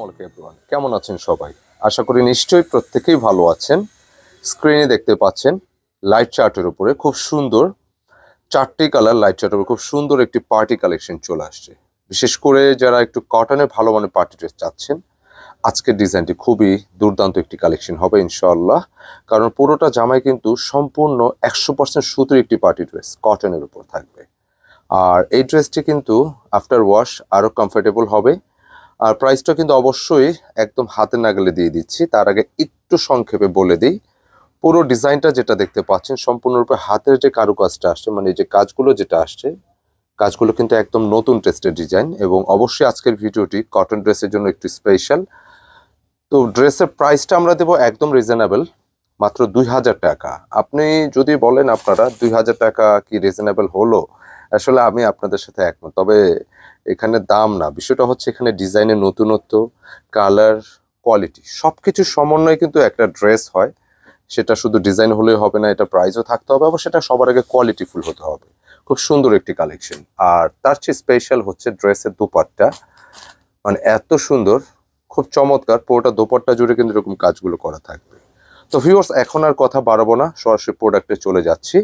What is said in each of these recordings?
আলাইকুম এভরিওয়ান, কেমন আছেন সবাই? আশা করি নিশ্চয়ই প্রত্যেকেই ভালো আছেন। স্ক্রিনে দেখতে পাচ্ছেন লাইট চার্টের উপরে খুব সুন্দর চারটি কালার লাইট চার্টের উপরে খুব সুন্দর একটি পার্টি কালেকশন চলে আসছে। বিশেষ করে যারা একটু কটনের ভালো মানের পার্টি ড্রেস চাচ্ছেন, আজকের ডিজাইনটি খুবই দুর্দান্ত একটি কালেকশন হবে ইনশাআল্লাহ। কারণ পুরোটা জামাই কিন্তু সম্পূর্ণ 100% সুতির একটি পার্টি ড্রেস কটনের উপর থাকবে। আর এই ড্রেসটি কিন্তু আফটার ওয়াশ আরও কমফোর্টেবল হবে। আর প্রাইসটা কিন্তু অবশ্যই একদম হাতের নাগালে দিয়ে দিচ্ছি। তার আগে একটু সংক্ষেপে বলে দিই, পুরো ডিজাইনটা যেটা দেখতে পাচ্ছেন সম্পূর্ণরূপে হাতের যে কারুকাজটা আসছে, মানে যে কাজগুলো যেটা আসছে, কাজগুলো কিন্তু একদম নতুন টেস্টের ডিজাইন। এবং অবশ্যই আজকের ভিডিওটি কটন ড্রেসের জন্য একটু স্পেশাল। তো ড্রেসের প্রাইসটা আমরা দেবো একদম রিজনেবল, মাত্র 2000 টাকা। আপনি যদি বলেন আপনারা 2000 টাকা কি রিজনেবল হলো, আসলে আমি আপনাদের সাথে একমত। তবে এখানে দাম না, বিষয়টা হচ্ছে এখানে ডিজাইনের নতুনত্ব, কালার, কোয়ালিটি সবকিছুর সমন্বয়ে কিন্তু একটা ড্রেস হয়। সেটা শুধু ডিজাইন হলেই হবে না, এটা প্রাইসও থাকতে হবে, আবার সেটা সবার আগে কোয়ালিটিফুল হতে হবে। খুব সুন্দর একটি কালেকশন। আর তার চেয়ে স্পেশাল হচ্ছে ড্রেসের দুপাট্টা, মানে এত সুন্দর, খুব চমৎকার। পুরোটা দোপাট্টা জুড়ে কিন্তু এরকম কাজগুলো করা থাকবে। তো ভিউয়ার্স, এখন আর কথা বাড়াবো না, সরাসরি প্রোডাক্টে চলে যাচ্ছি।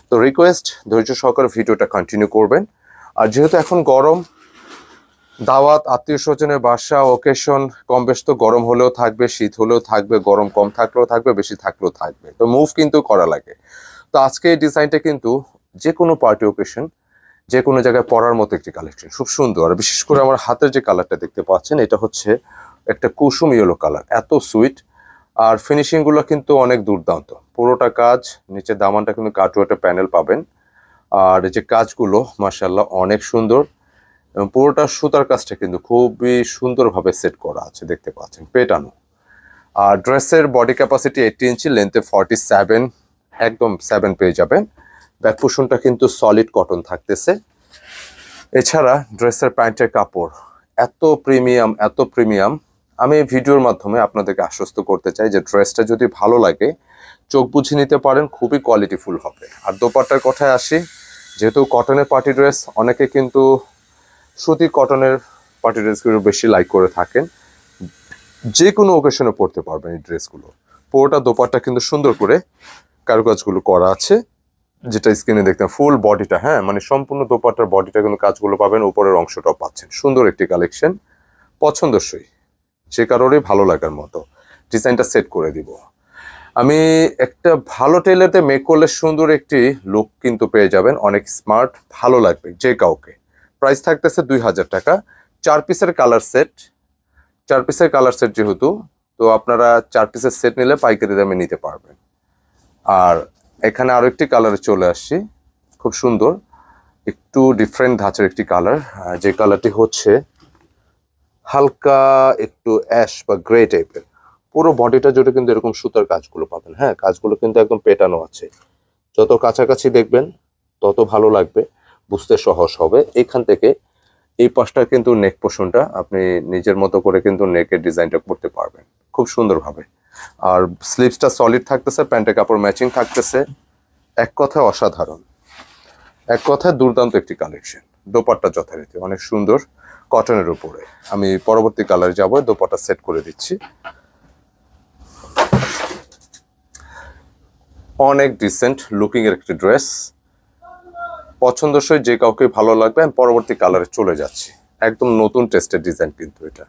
তো রিকোয়েস্ট, ধৈর্য সহকারে ভিডিওটা কন্টিনিউ করবেন। আর যেহেতু এখন গরম, দাওয়াত, আত্মীয় স্বজনের বাসা, ওকেশন, কম বেশ তো গরম হলেও থাকবে, শীত হলেও থাকবে, গরম কম থাকলেও থাকবে, বেশি থাকলেও থাকবে, তো মুভ কিন্তু করা লাগে। তো আজকে এই ডিজাইনটা কিন্তু যে কোনো পার্টি ওকেশন, যে কোনো জায়গায় পরার মতো একটি কালেকশন, খুব সুন্দর। আর বিশেষ করে আমার হাতের যে কালারটা দেখতে পাচ্ছেন, এটা হচ্ছে একটা কুসুম ইয়েলো কালার, এত সুইট। আর ফিনিশিংগুলো কিন্তু অনেক দুর্দান্ত। পুরোটা কাজ, নিচে দামানটা কিন্তু কাটওয়ার্টের প্যানেল পাবেন। আর এই যে কাজগুলো মাশাআল্লাহ অনেক সুন্দর, এবং পুরোটা সুতার কাজটা কিন্তু খুবই সুন্দরভাবে সেট করা আছে, দেখতে পাচ্ছেন পেটানো। আর ড্রেসের বডি ক্যাপাসিটি 80 ইঞ্চি, লেন্থে 47, একদম 7 পেয়ে যাবেন। ব্যাক পোর্শনটা কিন্তু সলিড কটন থাকতেছে। এছাড়া ড্রেসের প্যান্টের কাপড় এত প্রিমিয়াম, এত প্রিমিয়াম। আমি ভিডিওর মাধ্যমে আপনাদেরকে আশ্বস্ত করতে চাই যে ড্রেসটা যদি ভালো লাগে, চোখ বুঝে নিতে পারেন, খুবই কোয়ালিটিফুল হবে। আর দোপাট্টার কথায় আসি, যেহেতু কটনের পার্টি ড্রেস, অনেকে কিন্তু সুতি কটনের পার্টি ড্রেসগুলো বেশি লাইক করে থাকেন। যে কোনো ওকেশনে পরতে পারবেন এই ড্রেসগুলো। পুরোটা দোপাট্টা কিন্তু সুন্দর করে কারুকাজগুলো করা আছে, যেটা স্ক্রিনে দেখতেন ফুল বডিটা, হ্যাঁ মানে সম্পূর্ণ দোপাট্টার বডিটা কিন্তু কাজগুলো পাবেন, উপরের অংশটাও পাচ্ছেন। সুন্দর একটি কালেকশন, পছন্দসই, যে কারোরই ভালো লাগার মতো। ডিজাইনটা সেট করে দিব আমি। একটা ভালো টেলারতে মেক করলে সুন্দর একটি লুক কিন্তু পেয়ে যাবেন, অনেক স্মার্ট, ভালো লাগবে যে কাউকে। প্রাইস থাকতেছে 2000 টাকা। 4 পিসের কালার সেট, 4 পিসের কালার সেট যেহেতু, তো আপনারা 4 পিসের সেট নিলে পাইকারি দামে নিতে পারবেন। আর এখানে আরো একটি কালারে চলে আসছি, খুব সুন্দর, একটু ডিফারেন্ট ধাঁচের একটি কালার, যে কালারটি হচ্ছে হালকা একটু অ্যাশ বা গ্রে টাইপের। পুরো বডিটা জুড়ে কিন্তু এরকম সুতার কাজগুলো পাবেন, হ্যাঁ কাজগুলো কিন্তু একদম পেটানো আছে। যত কাছাকাছি দেখবেন তত ভালো লাগবে, বুঝতে সহজ হবে। এখান থেকে এই পাশটা কিন্তু নেক পোর্শনটা আপনি নিজের মতো করে কিন্তু নেকের ডিজাইনটা করতে পারবেন খুব সুন্দরভাবে। আর স্লিভসটা সলিড থাকতেছে, প্যান্টের কাপড় ম্যাচিং থাকতেছে। এক কথায় অসাধারণ, এক কথায় দুর্দান্ত একটি কালেকশন। দোপাট্টা যথারীতি অনেক সুন্দর কটনের উপরে। আমি পরবর্তী কালারে যাব, দোপাট্টা সেট করে দিচ্ছি। অনেক ডিসেন্ট লুকিং এর একটি ড্রেস, পছন্দসই, যে কাউকে ভালো লাগবে। আমি পরবর্তী কালারে চলে যাচ্ছি, একদম নতুন টেস্টের ডিজাইন কিন্তু এটা।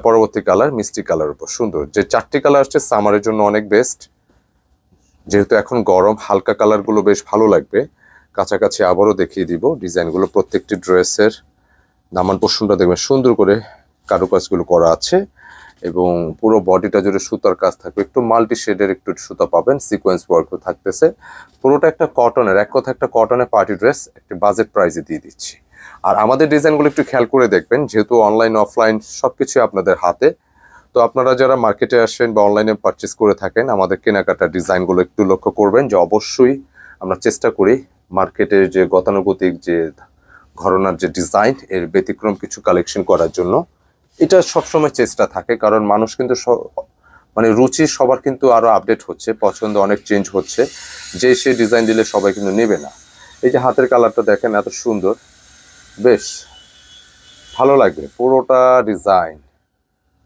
পরবর্তী কালার মিষ্টি কালার উপর সুন্দর, যে 4টি কালার আসছে সামারের জন্য অনেক বেস্ট। যেহেতু এখন গরম, হালকা কালারগুলো বেশ ভালো লাগবে। কাছাকাছি আবারও দেখিয়ে দিব ডিজাইনগুলো। প্রত্যেকটি ড্রেসের দামান পোর্শনটা দেখবেন সুন্দর করে কারুকাজগুলো করা আছে, এবং পুরো বডিটা জুড়ে সুতার কাজ থাকবে, একটু মাল্টি শেডের একটু সুতা পাবেন, সিকোয়েন্স ওয়ার্কও থাকতেছে। পুরোটা একটা কটনের, এক কথা একটা কটনের পার্টি ড্রেস, একটি বাজেট প্রাইসে দিয়ে দিচ্ছি। আর আমাদের ডিজাইনগুলো একটু খেয়াল করে দেখবেন, যেহেতু অনলাইন অফলাইন সবকিছু আপনাদের হাতে। তো আপনারা যারা মার্কেটে আসেন বা অনলাইনে পারচেস করে থাকেন, আমাদের কেনাকাটার ডিজাইনগুলো একটু লক্ষ্য করবেন, যে অবশ্যই আমরা চেষ্টা করি মার্কেটের যে গতানুগতিক যে ঘরানার যে ডিজাইন, এর ব্যতিক্রম কিছু কালেকশন করার জন্য। এটা সবসময় চেষ্টা থাকে, কারণ মানুষ কিন্তু মানে রুচি সবার কিন্তু আরো আপডেট হচ্ছে, পছন্দ অনেক চেঞ্জ হচ্ছে, যে সে ডিজাইন দিলে সবাই কিন্তু নেবে না। এই যে হাতের কালারটা দেখেন, এত সুন্দর, বেশ ভালো লাগবে পুরোটা ডিজাইন।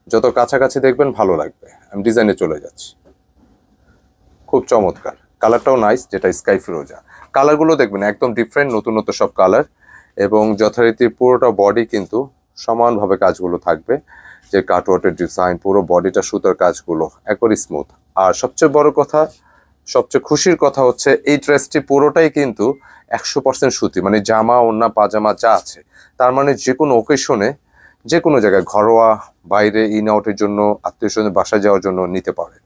যত কাছাকাছি দেখবেন ভালো লাগবে। আমি ডিজাইনে চলে যাচ্ছি। খুব চমৎকার, কালারটাও নাইস, যেটা স্কাই ফিরোজা। কালারগুলো দেখবেন একদম ডিফারেন্ট, নতুন নতুন সব কালার, এবং যথারীতি পুরোটা বডি কিন্তু সমানভাবে কাজগুলো থাকবে। যে কাটওয়ার্টের ডিজাইন, পুরো বডিটা সুতার কাজগুলো একবারে স্মুথ। আর সবচেয়ে বড় কথা, সবচেয়ে খুশির কথা হচ্ছে এই ড্রেসটি পুরোটাই কিন্তু 100% সুতি, মানে জামা ওড়না পাজামা যা আছে, তার মানে যে কোনো ওকেশনে, যে কোনো জায়গায়, ঘরোয়া, বাইরে, ইন আউটের জন্য, আত্মীয় স্বজনের বাসায় যাওয়ার জন্য নিতে পারে।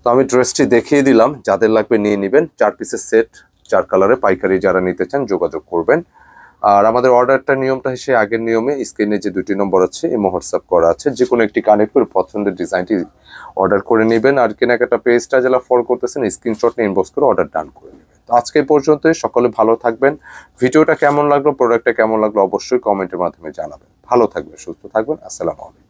তো আমি ড্রেসটি দেখিয়ে দিলাম, যাদের লাগবে নিয়ে নেবেন। 4 পিসের সেট, 4 কালারে, পাইকারি যারা নিতে চান যোগাযোগ করবেন। আর আমাদের অর্ডারটা নিয়মটা সে আগের নিয়মে, স্ক্রিনে যে 2টি নম্বর আছে ইমো হোয়াটসঅ্যাপ করা আছে, যে কোনো একটি কানেক্ট করে পছন্দের ডিজাইনটি অর্ডার করে নেবেন। আর কেনাকাটা পেজটা যারা ফলো করতেছেন স্ক্রিনশট নিয়ে ইনবক্স করে অর্ডার ডান করে নেবেন। তো আজকে এই পর্যন্তই, সকলে ভালো থাকবেন। ভিডিওটা কেমন লাগলো, প্রোডাক্টটা কেমন লাগলো অবশ্যই কমেন্টের মাধ্যমে জানাবেন। ভালো থাকবেন, সুস্থ থাকবেন। আসসালামু আলাইকুম।